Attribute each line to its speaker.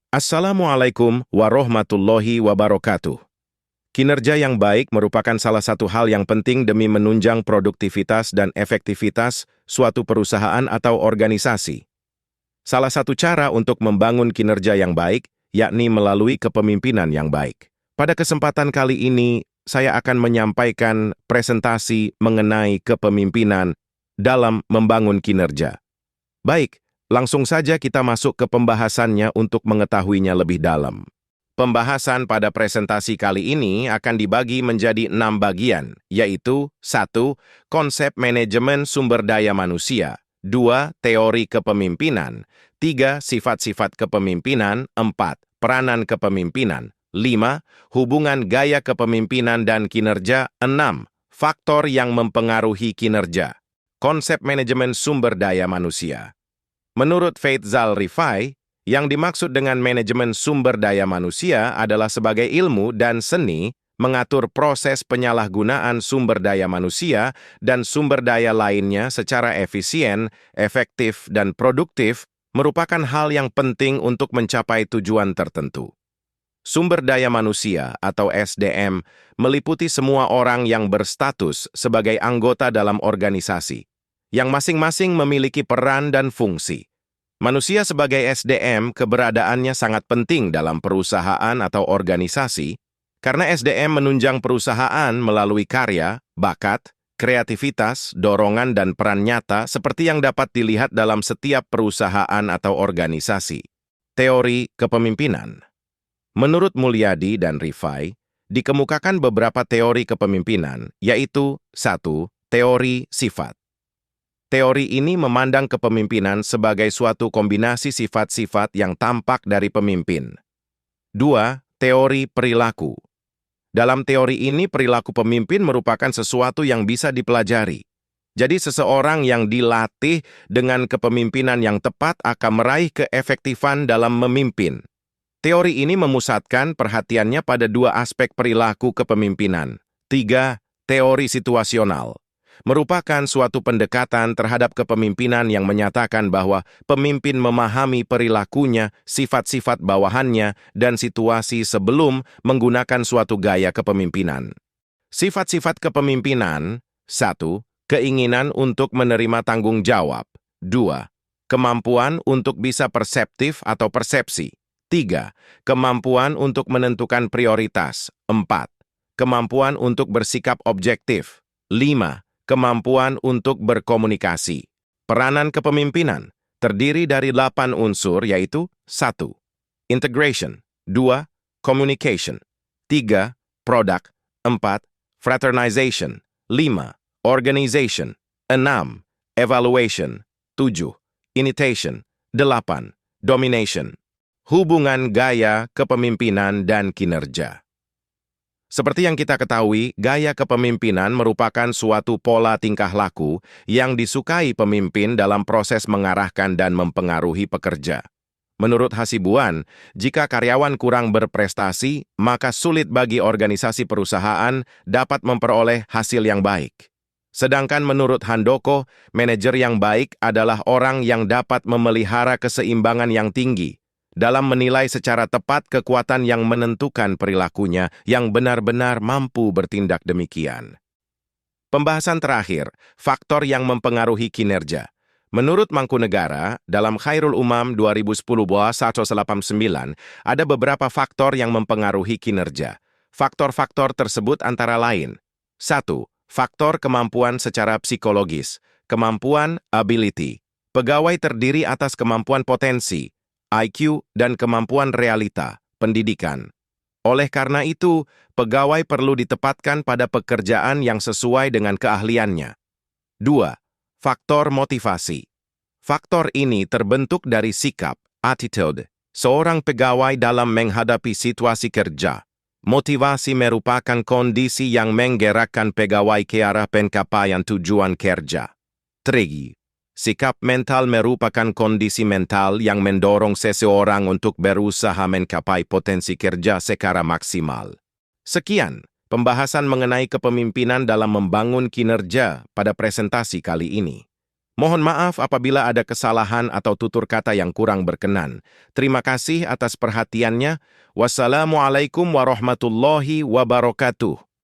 Speaker 1: Assalamualaikum warahmatullahi wabarakatuh. Kinerja yang baik merupakan salah satu hal yang penting demi menunjang produktivitas dan efektivitas suatu perusahaan atau organisasi. Salah satu cara untuk membangun kinerja yang baik, yakni melalui kepemimpinan yang baik. Pada kesempatan kali ini, saya akan menyampaikan presentasi mengenai kepemimpinan dalam membangun kinerja. Baik, langsung saja kita masuk ke pembahasannya untuk mengetahuinya lebih dalam. Pembahasan pada presentasi kali ini akan dibagi menjadi 6 bagian, yaitu 1. Konsep manajemen sumber daya manusia, 2. Teori kepemimpinan, 3. Sifat-sifat kepemimpinan, 4. Peranan kepemimpinan, 5. Hubungan gaya kepemimpinan dan kinerja, 6. Faktor yang mempengaruhi kinerja. Konsep manajemen sumber daya manusia. Menurut Faisal Rifai, yang dimaksud dengan manajemen sumber daya manusia adalah sebagai ilmu dan seni mengatur proses penyalahgunaan sumber daya manusia dan sumber daya lainnya secara efisien, efektif, dan produktif merupakan hal yang penting untuk mencapai tujuan tertentu. Sumber daya manusia atau SDM meliputi semua orang yang berstatus sebagai anggota dalam organisasi, yang masing-masing memiliki peran dan fungsi. Manusia sebagai SDM keberadaannya sangat penting dalam perusahaan atau organisasi, karena SDM menunjang perusahaan melalui karya, bakat, kreativitas, dorongan, dan peran nyata seperti yang dapat dilihat dalam setiap perusahaan atau organisasi. Teori kepemimpinan. Menurut Mulyadi dan Rifai, dikemukakan beberapa teori kepemimpinan, yaitu 1. Teori sifat. Teori ini memandang kepemimpinan sebagai suatu kombinasi sifat-sifat yang tampak dari pemimpin. 2. Teori perilaku. Dalam teori ini, perilaku pemimpin merupakan sesuatu yang bisa dipelajari. Jadi, seseorang yang dilatih dengan kepemimpinan yang tepat akan meraih keefektifan dalam memimpin. Teori ini memusatkan perhatiannya pada 2 aspek perilaku kepemimpinan. 3. Teori situasional. Merupakan suatu pendekatan terhadap kepemimpinan yang menyatakan bahwa pemimpin memahami perilakunya, sifat-sifat bawahannya, dan situasi sebelum menggunakan suatu gaya kepemimpinan. Sifat-sifat kepemimpinan. 1. Keinginan untuk menerima tanggung jawab. 2. Kemampuan untuk bisa perseptif atau persepsi. 3. Kemampuan untuk menentukan prioritas. 4. Kemampuan untuk bersikap objektif. 5. Kemampuan untuk berkomunikasi. Peranan kepemimpinan terdiri dari 8 unsur, yaitu 1. Integration, 2. Communication, 3. Product, 4. Fraternization, 5. Organization, 6. Evaluation, 7. Initiation, 8. Domination. Hubungan gaya kepemimpinan dan kinerja. Seperti yang kita ketahui, gaya kepemimpinan merupakan suatu pola tingkah laku yang disukai pemimpin dalam proses mengarahkan dan mempengaruhi pekerja. Menurut Hasibuan, jika karyawan kurang berprestasi, maka sulit bagi organisasi perusahaan dapat memperoleh hasil yang baik. Sedangkan menurut Handoko, manajer yang baik adalah orang yang dapat memelihara keseimbangan yang tinggi dalam menilai secara tepat kekuatan yang menentukan perilakunya yang benar-benar mampu bertindak demikian. Pembahasan terakhir, faktor yang mempengaruhi kinerja. Menurut Mangkunegara, dalam Khairul Umam 2010-189, ada beberapa faktor yang mempengaruhi kinerja. Faktor-faktor tersebut antara lain: 1. Faktor kemampuan secara psikologis, kemampuan ability. Pegawai terdiri atas kemampuan potensi, IQ, dan kemampuan realita, pendidikan. Oleh karena itu, pegawai perlu ditempatkan pada pekerjaan yang sesuai dengan keahliannya. 2. Faktor motivasi. Faktor ini terbentuk dari sikap, attitude, seorang pegawai dalam menghadapi situasi kerja. Motivasi merupakan kondisi yang menggerakkan pegawai ke arah pencapaian tujuan kerja. 3. Sikap mental merupakan kondisi mental yang mendorong seseorang untuk berusaha mencapai potensi kerja secara maksimal. Sekian pembahasan mengenai kepemimpinan dalam membangun kinerja pada presentasi kali ini. Mohon maaf apabila ada kesalahan atau tutur kata yang kurang berkenan. Terima kasih atas perhatiannya. Wassalamualaikum warahmatullahi wabarakatuh.